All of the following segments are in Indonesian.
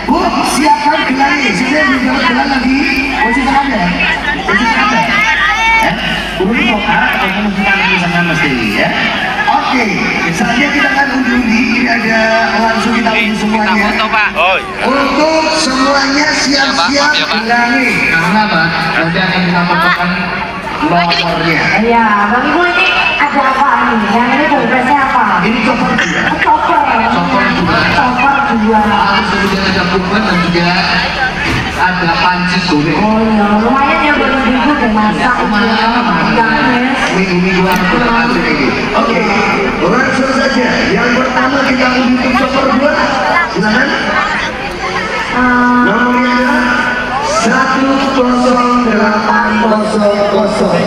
Bu, siapkan gelangnya. Sudah menjawab gelang lagi. Posisi tangan ya? Posisi tangan ya? Urut toka, atau posisi tangan di sana mesti ya. Oke, saatnya kita akan undi-undi. Ini ada langsung kita undi semuanya. Untuk semuanya siap-siap gelangnya. Karena apa? Nanti akan kita potongkan nomornya. Iya, Bang Ibu ini ada apa nih? Yang ini dompetnya apa? Ini chopper dua. Chopper ya? Chopper dua. Harus kemudian ada pulpen dan juga ada panci goreng. Oh iya, lumayan ya buat ibu dan masak. Minggu-minggu aku akan ini. Oke, langsung saja. Yang pertama kita undi untuk chopper dua. Silakan. Nomornya adalah 10800.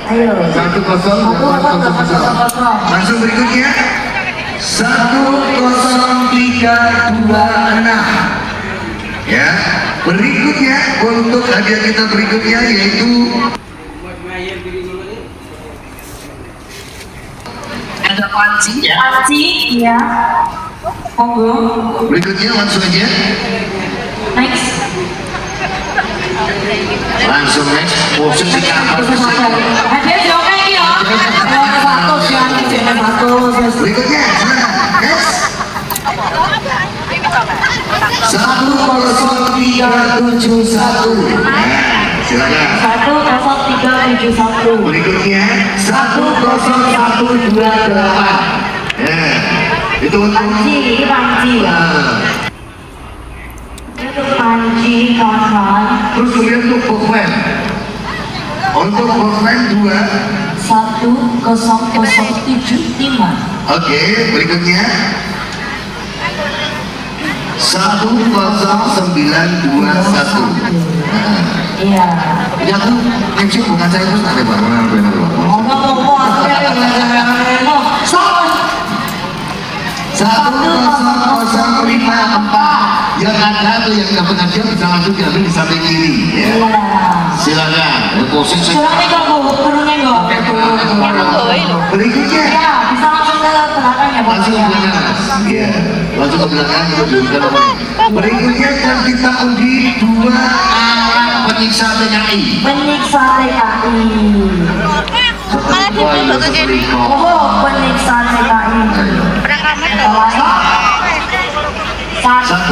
Ayo. 10800. Langsung berikutnya 10326. Ya, berikutnya untuk hadiah kita berikutnya yaitu ada panci ya. Panci, iya. Monggo. Berikutnya langsung aja. Next. Langsung next. Posisi kamar. Hadiah jauhnya ini ya. Satu, jangan satu. Berikutnya, next. 10371. Silakan. 10371. Berikutnya 10128. Ya, itu untuk Panci, ini panci. Itu panci, kawan-kawan. terus kemudian untuk pulpen. Untuk pulpen 10075. Oke, berikutnya 10921. Iya. Ya tuh, MC bukan saya terus ada barang benar loh. Ngomong-ngomong, aku yang ngomong. Stop. 10054. Yang ada tuh yang dapat hadiah bisa langsung diambil di samping kiri. Ya. Silakan. Posisi. Suratnya kok bu, turunnya kok. Berikutnya. Ya, bisa langsung ke belakang ya, Langsung ke belakang. Iya. Langsung ke belakang. Berikutnya akan kita undi 2 alat penyiksa TKI. Penyiksa TKI. Malah dibunuh begini. Oh, penyiksa TKI. Perang ramai loh. 10390.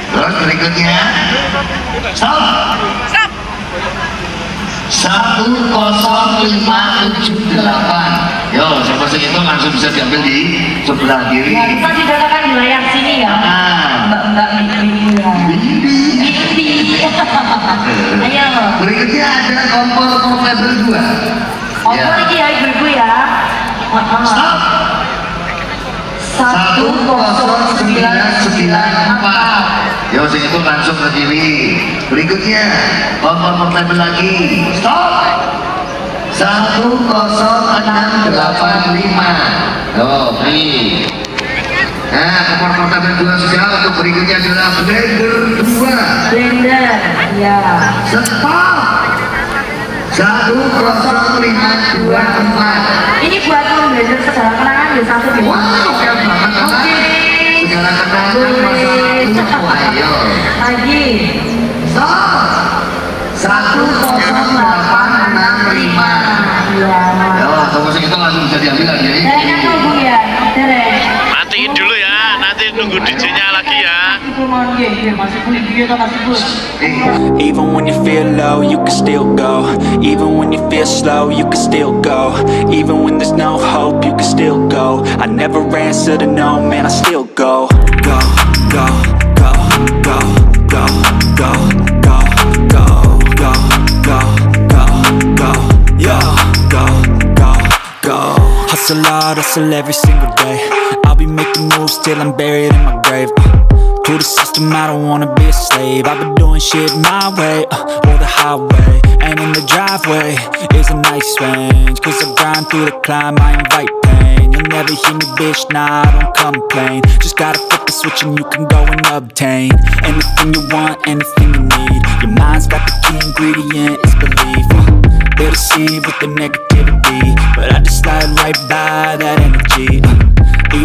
Terus berikutnya stop. 10578. Yo, siapa sih itu langsung bisa diambil di sebelah kiri. Ya, bisa didatangan di layar sini ya. Mbak Mimi ya. Mimi. Ayo. Berikutnya ada kompor portable 2. Kompor ini ya ibu-ibu ya. Stop. 10994. Yo, sing itu langsung ke kiri. Berikutnya kompor portable lagi. Stop. 10685. Yo, free. Nah, kompor portable 2 sudah. Untuk berikutnya adalah blender 2. Blender. Ya. Stop. 10524. Ini buat blender segala kenangan ya satu di. Wow, keren banget kan? Segala kenangan masa lalu. Ayo. Lagi. Stop. 10865. Iya. Ya, tunggu segitu langsung bisa diambil lagi. Derek kan bu ya. Derek. Matiin dulu ya, nanti nunggu DJ-nya lagi ya. Even when you feel low, you can still go. Even when you feel slow, you can still go. Even when there's no hope, you can still go. I never answer to no, man, I still go. Go, go, go, go, go, go, go, go, go, go, go, go, yo, go, go, go. Hustle hard, hustle every single day. I'll be making moves till I'm buried in my grave. To the system, I don't wanna be a slave. I've been doing shit my way, or the highway. And in the driveway is a nice range. Cause I grind through the climb, I invite pain. You'll never hear me, bitch, nah, I don't complain. Just gotta flip the switch and you can go and obtain anything you want, anything you need. Your mind's got the key ingredient, it's belief. They'll deceive with the negativity, but I just slide right by that energy.